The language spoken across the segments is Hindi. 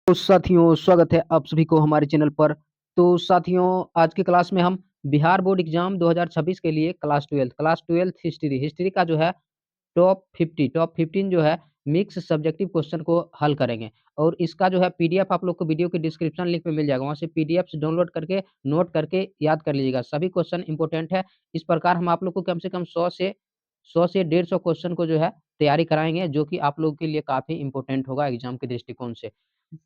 तो साथियों स्वागत है आप सभी को हमारे चैनल पर। तो साथियों आज की क्लास में हम बिहार बोर्ड एग्जाम 2026 के लिए क्लास 12 हिस्ट्री का जो है टॉप 15 जो है मिक्स सब्जेक्टिव क्वेश्चन को हल करेंगे। और इसका जो है पीडीएफ आप लोग को वीडियो के डिस्क्रिप्शन लिंक में मिल जाएगा, वहाँ से पीडीएफ डाउनलोड करके नोट करके याद कर लीजिएगा। सभी क्वेश्चन इंपॉर्टेंट है। इस प्रकार हम आप लोग को कम से कम 100 से 150 क्वेश्चन को जो है तैयारी कराएंगे, जो कि आप लोगों के लिए काफी इंपॉर्टेंट होगा एग्जाम के दृष्टिकोण से।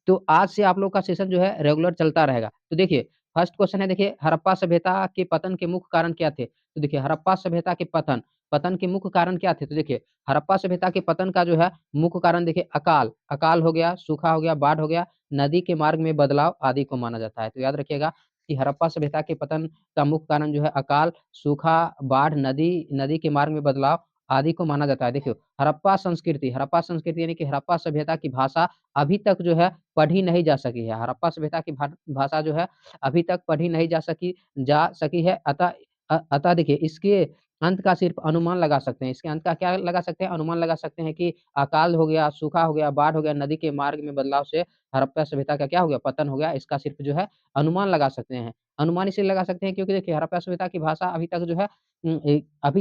तो आज से आप लोग का सेशन जो है रेगुलर चलता रहेगा। तो देखिए फर्स्ट क्वेश्चन है, देखिए हड़प्पा सभ्यता के पतन के मुख्य कारण क्या थे? तो देखिए हड़प्पा सभ्यता के पतन पतन के मुख्य कारण क्या थे? तो देखिए हड़प्पा सभ्यता के पतन का जो है मुख्य कारण देखिए अकाल अकाल हो गया, सूखा हो गया, बाढ़ हो गया, नदी के मार्ग में बदलाव आदि को माना जाता है। तो याद रखिएगा कि हड़प्पा सभ्यता के पतन का मुख्य कारण जो है अकाल, सूखा, बाढ़, नदी नदी के मार्ग में बदलाव आदि को माना जाता है। देखियो हड़प्पा संस्कृति यानी कि हड़प्पा सभ्यता की भाषा अभी तक जो है पढ़ी नहीं जा सकी है। हड़प्पा सभ्यता की भाषा जो है अभी तक पढ़ी नहीं जा सकी है। अतः देखिए इसके अंत का सिर्फ अनुमान लगा सकते हैं। इसके अंत का क्या लगा सकते हैं? अनुमान लगा सकते हैं कि अकाल हो गया, सूखा हो गया, बाढ़ हो गया, नदी के मार्ग में बदलाव से हड़प्पा सभ्यता का क्या हो गया? पतन हो गया। इसका सिर्फ जो है अनुमान लगा सकते हैं। अनुमान इसलिए लगा सकते हैं क्योंकि देखिए हड़प्पा सभ्यता की भाषा अभी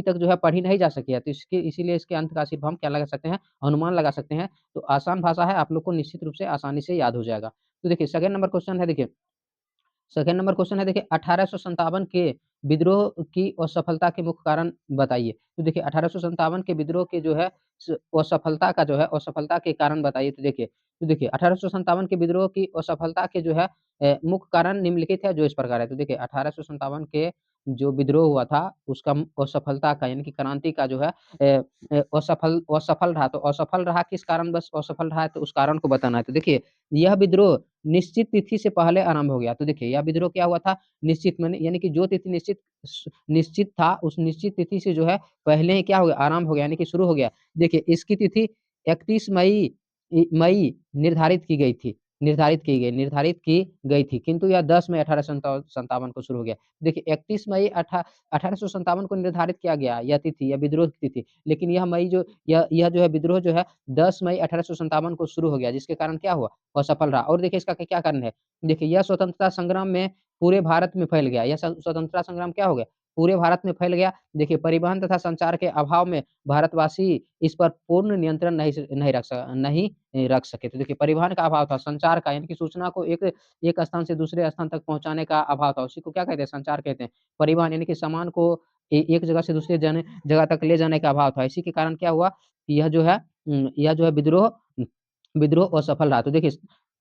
तक जो है पढ़ी नहीं जा सकी है। तो इसके इसीलिए इसके अंत का सिर्फ हम क्या लगा सकते हैं? अनुमान लगा सकते हैं। तो आसान भाषा है, आप लोग को निश्चित रूप से आसानी से याद हो जाएगा। तो देखिए सेकंड नंबर क्वेश्चन है, देखिए 1857 के विद्रोह की असफलता के मुख्य कारण बताइए। तो देखिए 1857 के विद्रोह के जो है असफलता के कारण बताइए। तो देखिए 1857 के विद्रोह की असफलता के जो है मुख्य कारण निम्नलिखित है, जो इस प्रकार है। तो देखिए 1857 के जो विद्रोह हुआ था उसका असफलता का यानी कि क्रांति का जो है असफल रहा। तो असफल रहा किस कारणवश असफल रहा है? तो उस कारण को बताना है। तो देखिए यह विद्रोह निश्चित तिथि से पहले आरंभ हो गया। तो देखिए यह विद्रोह क्या हुआ था? निश्चित माने यानी कि जो तिथि निश्चित था, उस निश्चित तिथि से जो है पहले ही क्या हो गया? आरंभ हो गया यानी कि शुरू हो गया। देखिए इसकी तिथि 31 मई निर्धारित की गई थी, किंतु यह 10 मई 1857 को शुरू हो गया। देखिए 31 मई 1857 को निर्धारित किया गया यह तिथि, यह विद्रोह की तिथि, लेकिन यह जो है विद्रोह जो है 10 मई 1857 को शुरू हो गया, जिसके कारण क्या हुआ? असफल रहा। और देखिए इसका क्या कारण है? देखिए यह स्वतंत्रता संग्राम में पूरे भारत में फैल गया। यह स्वतंत्रता संग्राम क्या हो गया? पूरे भारत में फैल गया। देखिए परिवहन तथा संचार के अभाव में भारतवासी इस पर पूर्ण नियंत्रण नहीं रख सके। तो देखिए परिवहन का अभाव था, संचार का यानी कि सूचना को एक एक स्थान से दूसरे स्थान तक पहुँचाने का अभाव था। उसी को क्या कहते हैं? संचार कहते हैं। परिवहन यानी कि सामान को एक जगह से दूसरे जगह तक ले जाने का अभाव था। इसी के कारण क्या हुआ कि यह जो है विद्रोह असफल रहा। तो देखिए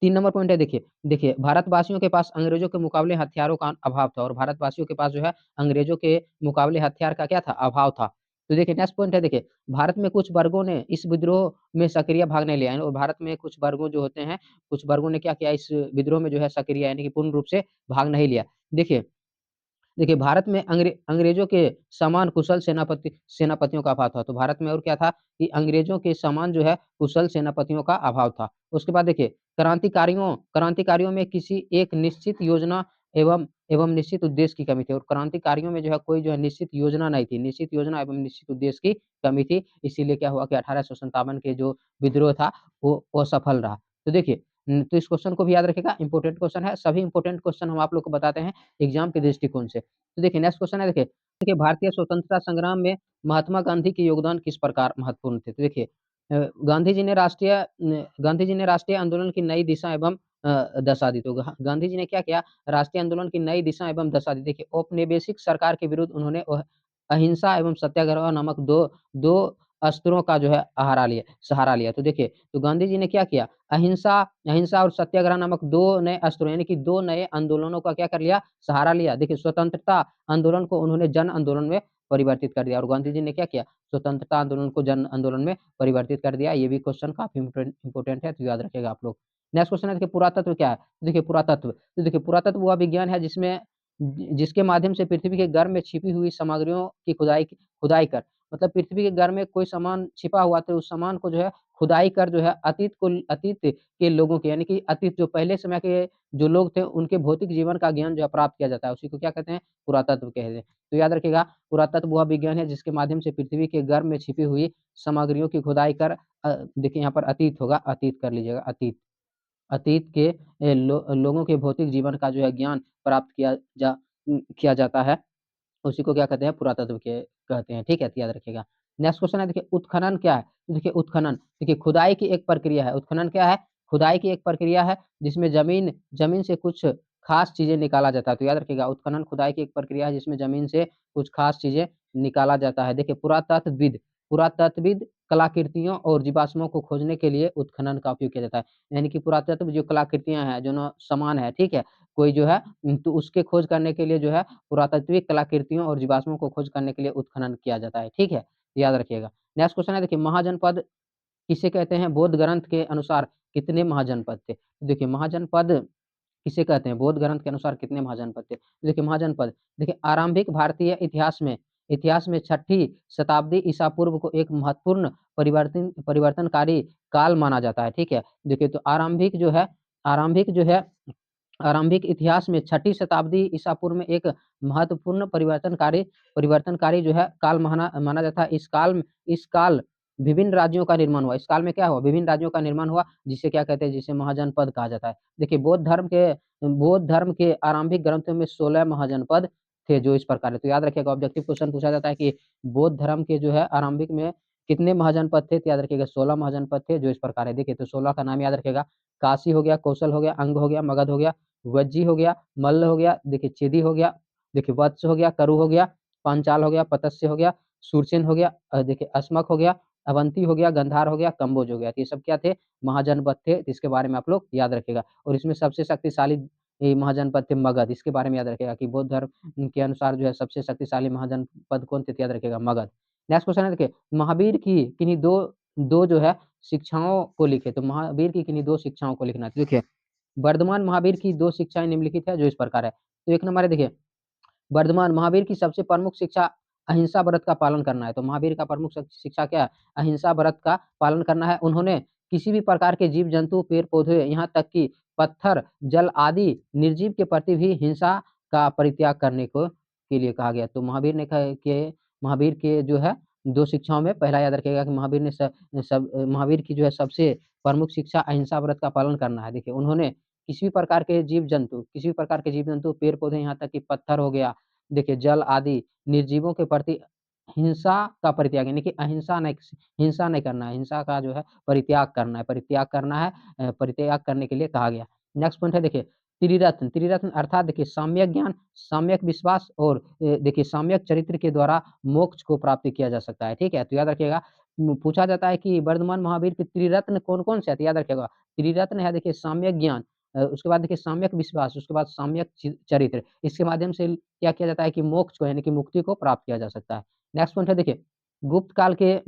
3 नंबर पॉइंट है, देखिए भारतवासियों के पास अंग्रेजों के मुकाबले हथियारों का अभाव था, और भारतवासियों के पास जो है अंग्रेजों के मुकाबले हथियार का क्या था? अभाव था। तो देखिए नेक्स्ट पॉइंट है, देखिए भारत में कुछ वर्गों ने इस विद्रोह में सक्रिय भाग नहीं लिया, और भारत में कुछ वर्गों जो होते हैं, कुछ वर्गों ने क्या किया? इस विद्रोह में जो है सक्रिय यानी कि पूर्ण रूप से भाग नहीं लिया। देखिए देखिए भारत में अंग्रेजों के समान कुशल सेनापतियों का अभाव था। तो भारत में और क्या था कि अंग्रेजों के समान जो है कुशल सेनापतियों का अभाव था। उसके बाद देखिए क्रांतिकारियों में किसी एक निश्चित योजना एवं एवं निश्चित उद्देश्य की कमी थी, और क्रांतिकारियों में जो है कोई जो है निश्चित योजना नहीं थी, निश्चित योजना एवं निश्चित उद्देश्य की कमी थी। इसीलिए क्या हुआ कि 1857 के जो विद्रोह था वो असफल रहा। तो देखिए तो इस क्वेश्चन को भी याद रखिएगा, इंपॉर्टेंट क्वेश्चन है। सभी इंपॉर्टेंट क्वेश्चन हम आप लोग को बताते हैं एग्जाम के दृष्टिकोण से। तो देखिए नेक्स्ट क्वेश्चन है, देखिए भारतीय स्वतंत्रता संग्राम में महात्मा गांधी के योगदान किस प्रकार महत्वपूर्ण थे? तो देखिए गांधी जी ने राष्ट्रीय आंदोलन की नई दिशा एवं दशा दी। तो गांधी जी ने क्या किया? राष्ट्रीय आंदोलन की नई दिशा एवं दशा दी। देखिए औपनिवेशिक सरकार के विरुद्ध उन्होंने अहिंसा एवं सत्याग्रह नामक दो दो अस्त्रों का जो है सहारा लिया। तो देखिए तो गांधी जी ने क्या किया? अहिंसा अहिंसा और सत्याग्रह नामक दो नए अस्त्रों यानी कि दो नए आंदोलनों का क्या कर लिया? सहारा लिया। देखिए स्वतंत्रता आंदोलन को उन्होंने जन आंदोलन में परिवर्तित कर दिया, और गांधी जी ने क्या किया? स्वतंत्रता आंदोलन को जन आंदोलन में परिवर्तित कर दिया। ये भी क्वेश्चन काफी इंपोर्टेंट है, तो याद रखिएगा आप लोग। नेक्स्ट क्वेश्चन है, देखिए पुरातत्व क्या है? पुरातत्व वह विज्ञान है जिसके माध्यम से पृथ्वी के गर्भ में छिपी हुई सामग्रियों की खुदाई कर, मतलब पृथ्वी के गर्भ में कोई सामान छिपा हुआ, तो उस सामान को जो है खुदाई कर जो है अतीत के लोगों के यानी कि अतीत जो पहले समय के जो लोग थे उनके भौतिक जीवन का ज्ञान जो है प्राप्त किया जाता है, उसी को क्या कहते हैं? पुरातत्व कहते हैं। तो याद रखिएगा पुरातत्व वह विज्ञान है जिसके माध्यम से पृथ्वी के गर्भ में छिपी हुई सामग्रियों की खुदाई कर देखिए यहाँ पर अतीत होगा, अतीत कर लीजिएगा, अतीत। अतीत के लोगों के भौतिक जीवन का जो है ज्ञान प्राप्त किया जाता है, उसी को क्या कहते हैं पुरातत्व के कहते हैं, ठीक है? तो याद रखिएगा। नेक्स्ट क्वेश्चन है देखिए उत्खनन क्या है? तो देखिए उत्खनन, देखिए खुदाई की एक प्रक्रिया है। उत्खनन क्या है? खुदाई की एक प्रक्रिया है जिसमें ज़मीन ज़मीन से कुछ खास चीज़ें निकाला जाता है। तो याद रखिएगा उत्खनन खुदाई की एक प्रक्रिया है जिसमें ज़मीन से कुछ खास चीज़ें निकाला जाता है। देखिए पुरातत्वविद कलाकृतियों और जीवाश्मों को खोजने के लिए उत्खनन का उपयोग किया जाता है। यानी कि पुरातत्व जो कलाकृतियाँ हैं, जो ना सामान है, ठीक है? कोई जो है तो उसके खोज करने के लिए जो है पुरातात्विक कलाकृतियों और जीवाश्मों को खोज करने के लिए उत्खनन किया जाता है, ठीक है? याद रखिएगा। नेक्स्ट क्वेश्चन है देखिए महाजनपद किसे कहते हैं? बौद्ध ग्रंथ के अनुसार कितने महाजनपद थे? तो देखिए महाजनपद किसे कहते हैं? बौद्ध ग्रंथ के अनुसार कितने महाजनपद थे? तो देखिए महाजनपद देखिए आरंभिक भारतीय इतिहास में 6ठी शताब्दी ईसा पूर्व को एक महत्वपूर्ण परिवर्तनकारी काल माना जाता है, ठीक है? देखिए तो आरंभिक जो है आरंभिक इतिहास में 6ठी शताब्दी ईसा पूर्व में एक महत्वपूर्ण परिवर्तनकारी जो है काल माना माना जाता है। इस काल विभिन्न राज्यों का निर्माण हुआ। इस काल में क्या हुआ? विभिन्न राज्यों का निर्माण हुआ, जिसे क्या कहते हैं? जिसे महाजनपद कहा जाता है। देखिए बौद्ध धर्म के आरंभिक ग्रंथों में 16 महाजनपद थे जो इस प्रकार है। तो याद रखिएगा ऑब्जेक्टिव क्वेश्चन पूछा जाता है कि बौद्ध धर्म के जो है आरंभिक में कितने महाजनपद थे? तो याद रखिएगा 16 महाजनपद थे जो इस प्रकार है। देखिए तो 16 का नाम याद रखिएगा। काशी हो गया, कौशल हो गया, अंग हो गया, मगध हो गया, वज्जी हो गया, मल्ल हो गया, देखिए चेदी हो गया, देखिए वत्स हो गया, करु हो गया, पांचाल हो गया, पतस्य हो गया, सूरसेन हो गया, देखिए अस्मक हो गया, अवंती हो गया, गंधार हो गया, कंबोज हो गया। तो ये सब क्या थे? महाजनपद थे, तो इसके बारे में आप लोग याद रखिएगा। और इसमें सबसे शक्तिशाली ये महाजनपद थे मगध। इसके बारे में याद रखिएगा कि बौद्ध धर्म के अनुसार जो है सबसे शक्तिशाली महाजनपद कौन थे? तो याद रखिएगा मगध। नेक्स्ट क्वेश्चन है देखिए महावीर की किन्हीं दो दो जो है शिक्षाओं को लिखे। तो महावीर की किन्हीं दो शिक्षाओं को लिखना है। तो देखिए वर्धमान महावीर की 2 शिक्षाएँ निम्नलिखित है जो इस प्रकार है। तो एक नंबर है देखिए वर्धमान महावीर की सबसे प्रमुख शिक्षा अहिंसा व्रत का पालन करना है। तो महावीर का प्रमुख शिक्षा क्या है? अहिंसा व्रत का पालन करना है। उन्होंने किसी भी प्रकार के जीव-जंतु, पेड़-पौधे यहाँ तक कि पत्थर, जल आदि निर्जीव के प्रति भी हिंसा का परित्याग करने को के लिए कहा गया। तो महावीर के जो है 2 शिक्षाओं में पहला याद रखिएगा कि महावीर की जो है सबसे प्रमुख शिक्षा अहिंसा व्रत का पालन करना है। देखिए उन्होंने किसी भी प्रकार के जीव-जंतु, पेड़-पौधे यहाँ तक कि पत्थर हो गया, देखिए जल आदि निर्जीवों के प्रति हिंसा का परित्याग यानी कि हिंसा नहीं करना है, हिंसा का जो है परित्याग करने के लिए कहा गया। नेक्स्ट पॉइंट है देखिए त्रिरत्न अर्थात देखिए सम्यक ज्ञान, सम्यक विश्वास और देखिए सम्यक चरित्र के द्वारा मोक्ष को प्राप्त किया जा सकता है, ठीक है? तो याद रखिएगा पूछा जाता है कि वर्धमान महावीर के त्रिरत्न कौन-कौन से हैं? तो याद रखिएगा त्रिरत्न है देखिए सम्यक ज्ञान, उसके बाद देखिए सम्यक विश्वास, उसके बाद सम्यक चरित्र। इसके माध्यम से क्या किया जाता है कि मोक्ष को यानी कि मुक्ति को प्राप्त किया जा सकता है। नेक्स्ट पॉइंट है देखिए गुप्त काल के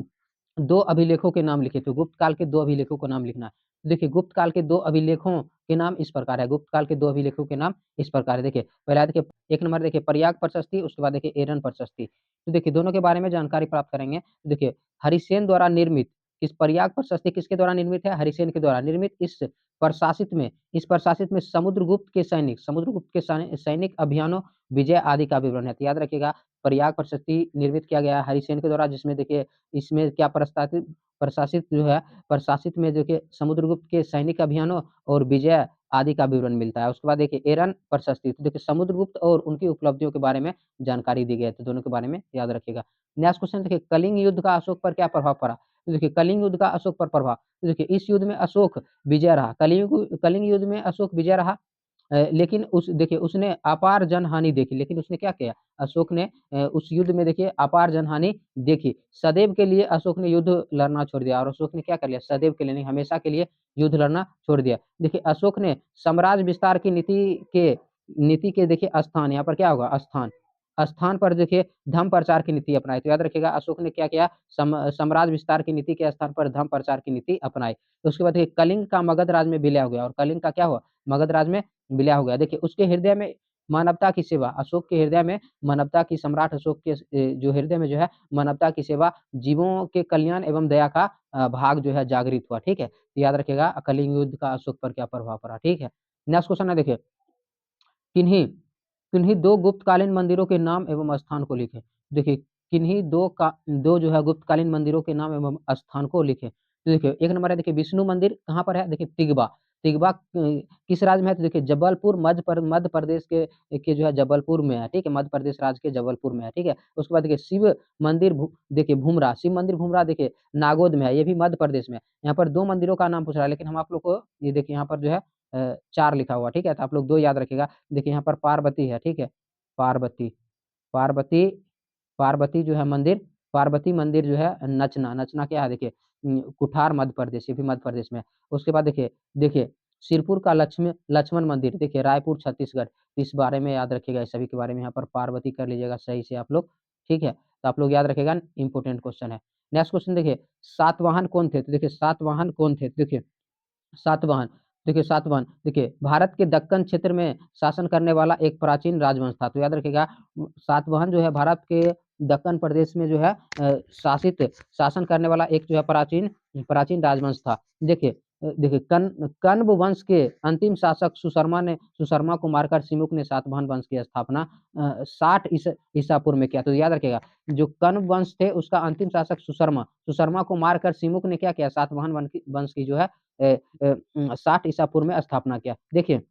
2 अभिलेखों के नाम लिखे। तो गुप्त काल के 2 अभिलेखों का नाम लिखना है। देखिए गुप्त काल के 2 अभिलेखों के नाम इस प्रकार है। गुप्त काल के 2 अभिलेखों के नाम इस प्रकार है। देखिए पहला देखिए 1 नंबर देखिए प्रयाग प्रशस्ति, उसके बाद देखिए एरन प्रशस्ति। तो देखिए दोनों के बारे में जानकारी प्राप्त करेंगे। देखिए हरिसेन द्वारा निर्मित इस प्रयाग प्रशस्ति किसके द्वारा निर्मित है? हरिसेन के द्वारा निर्मित। इस प्रशासित में समुद्रगुप्त के सैनिक अभियानों, विजय आदि का विवरण है। तो याद रखिएगा प्रयाग प्रशस्ति निर्मित किया गया है हरिसेन के द्वारा, जिसमें देखिए इसमें क्या प्रशासित जो है प्रशासित में देखिए समुद्रगुप्त के सैनिक अभियानों और विजय आदि का विवरण मिलता है। उसके बाद देखिए एरन प्रशस्ति, तो देखिए समुद्रगुप्त और उनकी उपलब्धियों के बारे में जानकारी दी गई है, तो दोनों के बारे में याद रखिएगा। नेक्स्ट क्वेश्चन देखिए कलिंग युद्ध का अशोक पर क्या प्रभाव पड़ा? तो देखिए कलिंग युद्ध का अशोक पर प्रभाव, तो देखिए इस युद्ध में अशोक विजय रहा। कलिंग युद्ध में अशोक विजय रहा। लेकिन उसने अपार जनहानि देखी, लेकिन उसने क्या किया? अशोक ने उस युद्ध में देखिए अपार जनहानि देखी। सदैव के लिए अशोक ने युद्ध लड़ना छोड़ दिया और अशोक ने क्या कर लिया? सदैव के लिए नहीं, हमेशा के लिए युद्ध लड़ना छोड़ दिया। देखिए अशोक ने साम्राज्य विस्तार की नीति के देखिए स्थान यहाँ पर क्या होगा? स्थान पर देखिए धर्म प्रचार की नीति अपनाई। तो याद रखिएगा अशोक ने क्या किया? साम्राज्य विस्तार की नीति के स्थान पर धर्म प्रचार की नीति अपनाई। तो उसके बाद देखिए कलिंग का मगध राज में विलय हो गया और कलिंग का क्या हुआ? मगध राज में विलय हो गया। देखिए उसके हृदय में मानवता की सेवा, अशोक के हृदय में मानवता की सम्राट अशोक के जो हृदय में जो है मानवता की सेवा, जीवों के कल्याण एवं दया का भाग जो है जागृत हुआ, ठीक है? तो याद रखिएगा कलिंग युद्ध का अशोक पर क्या प्रभाव पड़ा, ठीक है? नेक्स्ट क्वेश्चन है देखिए किन्हीं किन्हीं 2 गुप्तकालीन मंदिरों के नाम एवं स्थान को लिखें। देखिए किन्हीं 2 जो है गुप्तकालीन मंदिरों के नाम एवं स्थान को लिखें। तो देखिए 1 नंबर है देखिए विष्णु मंदिर कहाँ पर है? देखिए तिगवा। तिगवा किस राज्य में है? तो देखिए जबलपुर मध्य प्रदेश के जो है जबलपुर में है, ठीक है? मध्य प्रदेश राज्य के जबलपुर में है, ठीक है? उसके बाद देखिए शिव मंदिर देखिए भूमरा, शिव मंदिर भूमरा देखिए नागौद में है, ये भी मध्य प्रदेश में है। यहाँ पर 2 मंदिरों का नाम पूछ रहा है, लेकिन हम आप लोग को ये देखिए यहाँ पर जो है 4 लिखा हुआ, ठीक है? तो आप लोग 2 याद रखिएगा। देखिए यहाँ पर पार्वती है, ठीक है? पार्वती, पार्वती पार्वती जो है मंदिर, पार्वती मंदिर जो है नचना, नचना क्या है देखिए कुठार मध्य प्रदेश, ये भी मध्य प्रदेश में है। उसके बाद देखिए देखिए सिरपुर का लक्ष्मण मंदिर देखिए रायपुर छत्तीसगढ़, इस बारे में याद रखिएगा, इस सभी के बारे में यहाँ पर पार्वती कर लीजिएगा सही से आप लोग, ठीक है? तो आप लोग याद रखिएगा, इम्पोर्टेंट क्वेश्चन है। नेक्स्ट क्वेश्चन देखिए सातवाहन कौन थे? तो देखिए सातवाहन कौन थे? देखिए सातवाहन, देखिए सातवाहन, देखिए भारत के दक्कन क्षेत्र में शासन करने वाला एक प्राचीन राजवंश था। तो याद रखिएगा सातवाहन जो है भारत के दक्कन प्रदेश में जो है शासन करने वाला एक जो है प्राचीन प्राचीन राजवंश था। देखिए देखिए कण्व वंश के अंतिम शासक सुशर्मा को मारकर सिमुक ने सातवाहन वंश की स्थापना 60 ईसा पूर्व में किया। तो याद रखिएगा जो कण्व वंश थे उसका अंतिम शासक सुशर्मा को मारकर सिमुक ने क्या किया? सातवाहन वंश की जो है 60 ईसा पूर्व में स्थापना किया। देखिए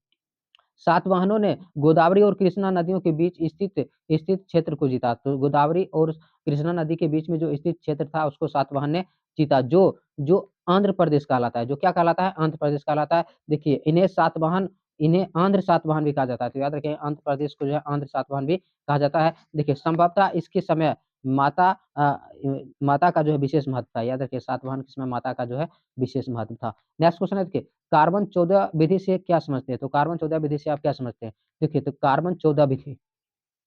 सातवाहनों ने गोदावरी और कृष्णा नदियों के बीच स्थित क्षेत्र को जीता। तो गोदावरी और कृष्णा नदी के बीच में जो स्थित क्षेत्र था उसको सातवाहन ने जीता, जो जो आंध्र प्रदेश कहलाता है। जो क्या कहलाता है? आंध्र प्रदेश कहलाता है। देखिए इन्हें आंध्र सातवाहन भी कहा जाता है। तो याद रखें आंध्र प्रदेश को जो है आंध्र सातवाहन भी कहा जाता है। देखिए संभवतः इसके समय माता माता का जो है विशेष महत्व था। याद रखिए सातवाहन के समय माता का जो है विशेष महत्व था। नेक्स्ट क्वेश्चन है देखिए कार्बन 14 विधि से क्या समझते हैं? तो कार्बन 14 विधि से आप क्या समझते हैं? देखिए तो कार्बन 14 विधि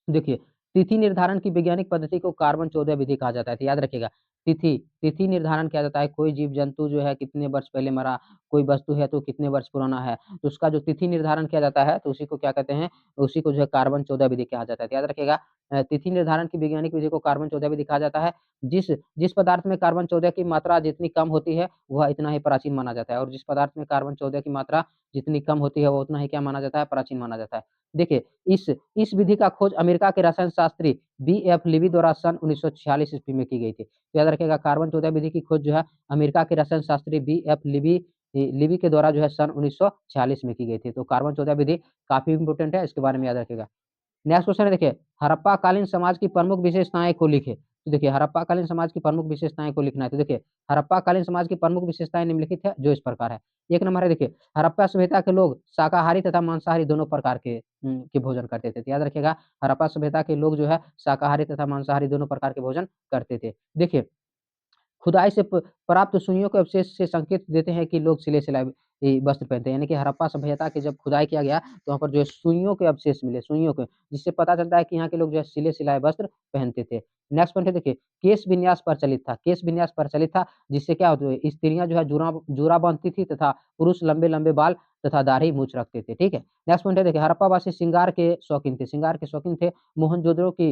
देखिए, तिथि निर्धारण की वैज्ञानिक पद्धति को कार्बन 14 विधि कहा जाता है। तो याद रखिएगा तिथि तिथि निर्धारण किया जाता है। कोई जीव-जंतु जो है कितने वर्ष पहले मरा, कोई वस्तु है तो कितने वर्ष पुराना है, तो उसका जो तिथि निर्धारण किया जाता है तो उसी को क्या कहते हैं? उसी को जो है कार्बन 14 विधि कहा जाता है। तो याद रखिएगा तिथि निर्धारण की वैज्ञानिक विधि को कार्बन 14 विधि कहा जाता है। जिस जिस पदार्थ में कार्बन 14 की मात्रा जितनी कम होती है, वह इतना ही प्राचीन माना जाता है और जिस पदार्थ में कार्बन 14 की मात्रा जितनी कम होती है, वो उतना ही क्या माना जाता है? प्राचीन माना जाता है। देखिए इस विधि का खोज अमेरिका के रसायन शास्त्री बी.एफ. लीवी द्वारा सन 1946 ईस्वी में की गई थी। तो याद रखिएगा कार्बन 14 विधि की खोज जो है अमेरिका के रसायन शास्त्री बी.एफ. लीवी के द्वारा जो है सन 1946 में की गई थी। तो कार्बन 14 विधि काफ़ी इम्पोर्टेंट है, इसके बारे में याद रखिएगा। नेक्स्ट क्वेश्चन है देखिए हड़प्पा-कालीन समाज की प्रमुख विशेषताएँ को लिखें। तो देखिए हड़प्पा-कालीन समाज की प्रमुख विशेषताएँ को लिखना है। तो देखिए हड़प्पा-कालीन समाज की प्रमुख विशेषताएँ निम्नलिखित है जो इस प्रकार है। एक नंबर है देखिए हड़प्पा सभ्यता के लोग शाकाहारी तथा मांसाहारी दोनों प्रकार के भोजन करते थे। तो याद रखिएगा हड़प्पा सभ्यता के लोग जो है शाकाहारी तथा मांसाहारी दोनों प्रकार के भोजन करते थे। देखिए खुदाई से प्राप्त सुइयों के अवशेष से संकेत देते हैं कि लोग सिले-सिलाए वस्त्र पहनते हैं। यानी कि हड़प्पा सभ्यता के जब खुदाई किया गया तो वहाँ पर जो है सुइयों के अवशेष मिले, सुइयों के, जिससे पता चलता है कि यहाँ के लोग जो है सिले-सिलाए वस्त्र पहनते थे। नेक्स्ट पॉइंट है देखिए केश विन्यास प्रचलित था, केश विन्यास प्रचलित था जिससे क्या होता है स्त्रियाँ जो है जूड़ा बाँधती थी तथा पुरुष लंबे-लंबे बाल तथा दाढ़ी मूंछ रखते थे, ठीक है? नेक्स्ट पॉइंट है देखिए हड़प्पावासी श्रृंगार के शौकीन थे। मोहनजोदड़ो की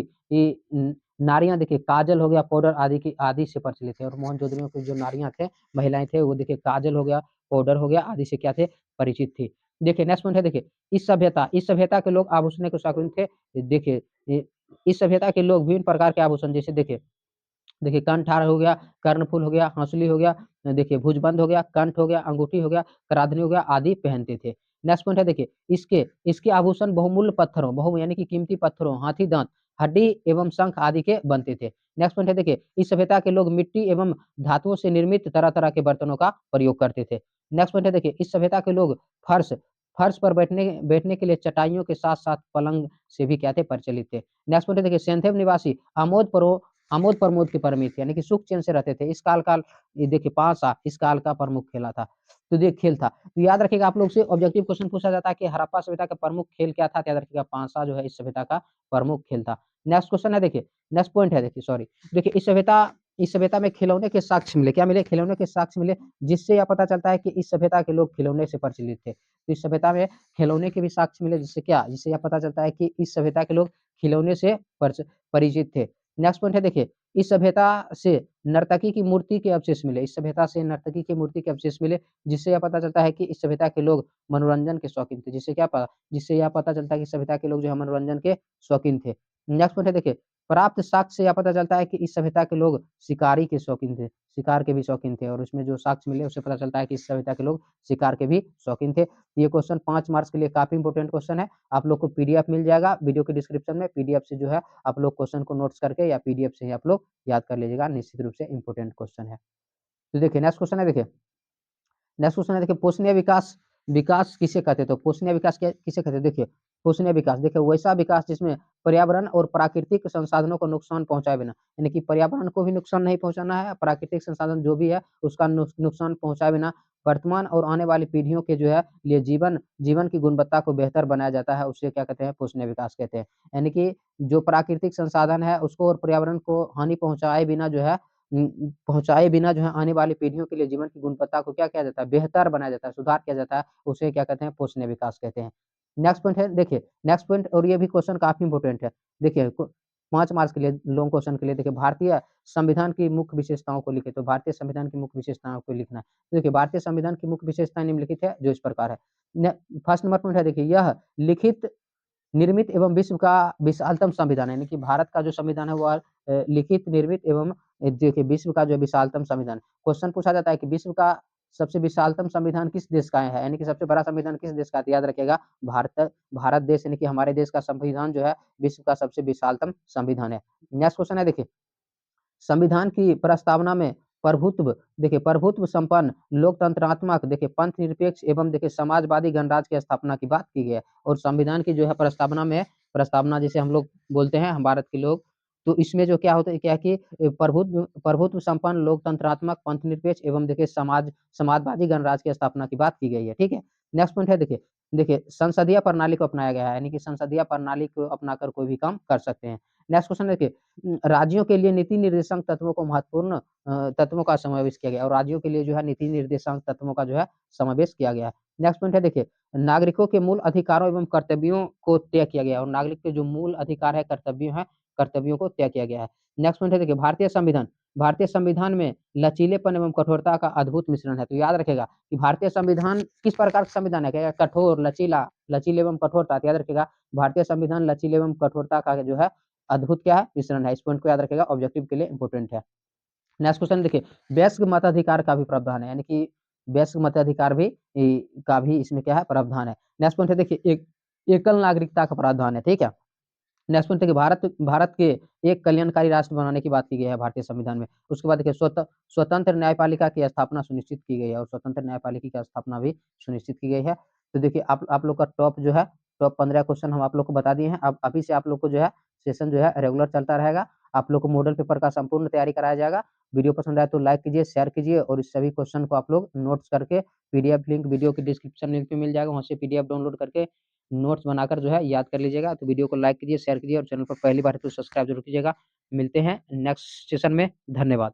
नारियाँ देखिए काजल हो गया, पाउडर आदि से प्रचलित है और मोहनजोदड़ो की जो नारियाँ थे, महिलाएँ थे वो देखिए काजल हो गया, पाउडर हो गया आदि से क्या थे? परिचित थी। देखिए नेक्स्ट पॉइंट है देखिए इस सभ्यता के लोग आभूषण के शौकीन थे। देखिए इस सभ्यता के लोग विभिन्न प्रकार के आभूषण जैसे देखिए कंठहार हो गया, कर्णफूल हो गया, हंसुली हो गया, देखिए भुजबंद हो गया, कंठ हो गया, अंगूठी हो गया, कराधनी हो गया आदि पहनते थे। नेक्स्ट पॉइंट है देखिए इसके इसके आभूषण बहुमूल्य पत्थरों बहु यानी कि कीमती पत्थरों, हाथी दाँत, हड्डी एवं शंख आदि के बनते थे। नेक्स्ट पॉइंट है देखिए इस सभ्यता के लोग मिट्टी एवं धातुओं से निर्मित तरह-तरह के बर्तनों का प्रयोग करते थे। नेक्स्ट पॉइंट है देखिए इस सभ्यता के लोग फर्श फर्श पर बैठने के लिए चटाइयों के साथ-साथ पलंग से भी क्या थे? प्रचलित थे। नेक्स्ट पॉइंट है देखिए सेंथेव निवासी आमोद प्रमोद के परमित यानी कि सुख चैन से रहते थे। इस काल का ये देखिए पासा इस काल का प्रमुख खेला था। तो ये खेल था। तो याद रखिएगा आप लोग से ऑब्जेक्टिव क्वेश्चन पूछा जाता है कि हड़प्पा सभ्यता का प्रमुख खेल क्या था? तो याद रखिएगा पासा जो है इस सभ्यता का प्रमुख खेल था। नेक्स्ट क्वेश्चन है देखिए नेक्स्ट पॉइंट है देखिए सॉरी देखिए इस सभ्यता में खिलौने के साक्ष्य मिले। क्या मिले? खिलौने के साक्ष्य मिले जिससे यह पता चलता है कि इस सभ्यता के लोग खिलौने से प्रचलित थे। तो इस सभ्यता में खिलौने के भी साक्ष्य मिले जिससे क्या? जिससे यह पता चलता है कि इस सभ्यता के लोग खिलौने से परिचित थे। नेक्स्ट पॉइंट है देखिए इस सभ्यता से नर्तकी की मूर्ति के अवशेष मिले। इस सभ्यता से नर्तकी की मूर्ति के अवशेष मिले जिससे यह पता चलता है कि इस सभ्यता के लोग मनोरंजन के शौकीन थे। जिससे यह पता चलता है कि इस सभ्यता के लोग जो है मनोरंजन के शौकीन थे। नेक्स्ट पॉइंट है देखिए प्राप्त साक्ष्य से यह पता चलता है कि इस सभ्यता के लोग शिकारी के शौकीन थे। शिकार के भी शौकीन थे और उसमें जो साक्ष्य मिले उससे पता चलता है कि इस सभ्यता के लोग शिकार के भी शौकीन थे। ये क्वेश्चन 5 मार्क्स के लिए काफ़ी इंपोर्टेंट क्वेश्चन है। आप लोग को पीडीएफ मिल जाएगा वीडियो के डिस्क्रिप्शन में, पीडीएफ से जो है आप लोग क्वेश्चन को नोट्स करके या पीडीएफ से ही आप लोग याद कर लीजिएगा, निश्चित रूप से इंपोर्टेंट क्वेश्चन है। तो देखिए नेक्स्ट क्वेश्चन है देखिए नेक्स्ट क्वेश्चन है देखिए पोषणीय विकास विकास किसे कहते हैं? तो पोषणीय विकास किसे कहते हैं? देखिए पोषणीय विकास देखिए वैसा विकास जिसमें पर्यावरण और प्राकृतिक संसाधनों को नुकसान पहुंचाए बिना, यानी कि पर्यावरण को भी नुकसान नहीं पहुंचाना है, प्राकृतिक संसाधन जो भी है उसका नुकसान पहुंचाए बिना वर्तमान और आने वाली पीढ़ियों के जो है लिए जीवन जीवन की गुणवत्ता को बेहतर बनाया जाता है, उसे क्या कहते हैं? पोषणीय विकास कहते हैं। यानी कि जो प्राकृतिक संसाधन है उसको और पर्यावरण को हानि पहुंचाए बिना जो है पहुँचाए बिना जो है आने वाली पीढ़ियों के लिए जीवन की गुणवत्ता को क्या किया जाता है? बेहतर बनाया जाता है, सुधार किया जाता है, उसे क्या कहते हैं? पोषणीय विकास कहते हैं। नेक्स्ट पॉइंट है देखिए, नेक्स्ट पॉइंट और ये भी क्वेश्चन काफ़ी इम्पोर्टेंट है। देखिए को 5 मार्क्स के लिए लॉन्ग क्वेश्चन के लिए देखिए भारतीय संविधान की मुख्य विशेषताओं को लिखिए, तो भारतीय संविधान की मुख्य विशेषताओं को लिखना है। तो देखिए भारतीय संविधान की मुख्य विशेषताएँ निम्नलिखित है, जो इस प्रकार है। न फर्स्ट नंबर पॉइंट है देखिए, यह लिखित निर्मित एवं विश्व का विशालतम संविधान है, यानी कि भारत का जो संविधान है वो लिखित, निर्मित एवं देखिए विश्व का जो विशालतम संविधान। क्वेश्चन पूछा जाता है कि विश्व का सबसे विशालतम संविधान किस देश का है? यानी कि सबसे बड़ा संविधान किस देश का है? तो याद रखिएगा भारत भारत देश यानी कि हमारे देश का संविधान जो है विश्व का सबसे विशालतम संविधान है। नेक्स्ट क्वेश्चन है देखिए संविधान की प्रस्तावना में प्रभुत्व देखिए प्रभुत्व संपन्न लोकतंत्रात्मक देखिए पंथ निरपेक्ष एवं देखिए समाजवादी गणराज्य की स्थापना की बात की गई है और संविधान की जो है प्रस्तावना में प्रस्तावना जिसे हम लोग बोलते हैं हम भारत के लोग तो इसमें जो क्या होता है क्या कि प्रभुत्व प्रभुत्व संपन्न लोकतंत्रात्मक पंथ निरपेक्ष एवं देखिए समाजवादी गणराज्य की स्थापना की बात की गई है ठीक है। नेक्स्ट पॉइंट है देखिए देखिए संसदीय प्रणाली को अपनाया गया है यानी कि संसदीय प्रणाली को अपनाकर कोई भी काम कर सकते हैं। नेक्स्ट क्वेश्चन देखिए राज्यों के लिए नीति निर्देशक तत्वों को महत्वपूर्ण तत्वों का समावेश किया गया और राज्यों के लिए जो है नीति निर्देशक तत्वों का जो है समावेश किया गया है। नेक्स्ट पॉइंट है देखिए नागरिकों के मूल अधिकारों एवं कर्तव्यों को तय किया गया है और नागरिक के जो मूल अधिकार है कर्तव्यों को तय किया गया है। नेक्स्ट पॉइंट है देखिए भारतीय संविधान में लचीलेपन एवं कठोरता का अद्भुत मिश्रण है। तो याद रखेगा कि भारतीय संविधान किस प्रकार का संविधान है? क्या कठोर, लचीला एवं कठोरता। तो याद रखेगा भारतीय संविधान लचीले एवं कठोरता का जो है अद्भुत क्या है? मिश्रण है। इस पॉइंट को याद रखिएगा ऑब्जेक्टिव के लिए इंपॉर्टेंट है। नेक्स्ट क्वेश्चन देखिए वयस्क मताधिकार का भी प्रावधान है यानी कि वयस्क मताधिकार भी का भी इसमें क्या है? प्रावधान है। नेक्स्ट पॉइंट है देखिए एक एकल नागरिकता का प्रावधान है, ठीक है? नेक्स्ट पॉइंट देखिए भारत भारत के एक कल्याणकारी राष्ट्र बनाने की बात की गई है भारतीय संविधान में। उसके बाद देखिए स्वतंत्र न्यायपालिका की स्थापना सुनिश्चित की गई है और स्वतंत्र न्यायपालिका की स्थापना भी सुनिश्चित की गई है। तो देखिए आप लोग का टॉप जो है टॉप 15 क्वेश्चन हम आप लोग को बता दिए हैं। अब अभी से आप लोग को जो है सेशन जो है रेगुलर चलता रहेगा। आप लोग को मॉडल पेपर का संपूर्ण तैयारी कराया जाएगा। वीडियो पसंद आए तो लाइक कीजिए, शेयर कीजिए और इस सभी क्वेश्चन को आप लोग नोट्स करके पीडीएफ लिंक वीडियो के डिस्क्रिप्शन लिंक पे मिल जाएगा, वहाँ से पीडीएफ डाउनलोड करके नोट्स बनाकर जो है याद कर लीजिएगा। तो वीडियो को लाइक कीजिए, शेयर कीजिए और चैनल पर पहली बार है तो सब्सक्राइब ज़रूर कीजिएगा। मिलते हैं नेक्स्ट सेशन में। धन्यवाद।